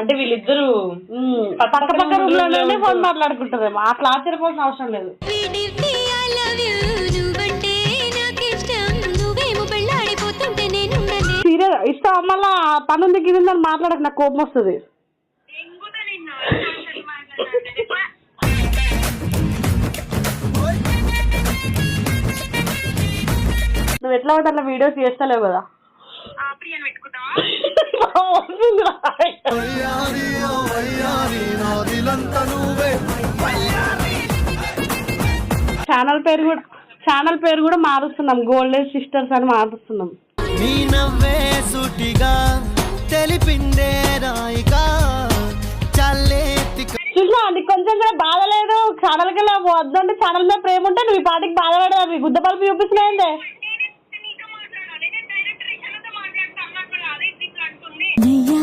అంటే వీళ్ళిద్దరు పక్క పక్క రూమ్ లోనే ఫోన్ మాట్లాడుకుంటారేమో. అట్లా ఆశ్చర్యపోవాల్సిన అవసరం లేదు. సీరియస్ ఇష్టం మళ్ళా పనుంది గిరిందని మాట్లాడక నాకు కోపం వస్తుంది. నువ్వు ఎట్లా ఉంటే అట్లా వీడియోస్ చేస్తలేవు కదా. ఛానల్ పేరు కూడా మారుస్తున్నాం. గోల్డెన్ సిస్టర్స్ అని మారుస్తున్నాం. చూసినా నీకు కొంచెం కూడా బాధ లేదు. ఛానల్కి వద్దంటే ఛానల్ మీద ప్రేమ ఉంటే నువ్వు ఈ పాటికి బాధపడదా? మీ గుద్ద పలుపు చూపిస్తున్నాయండి. నయ్యా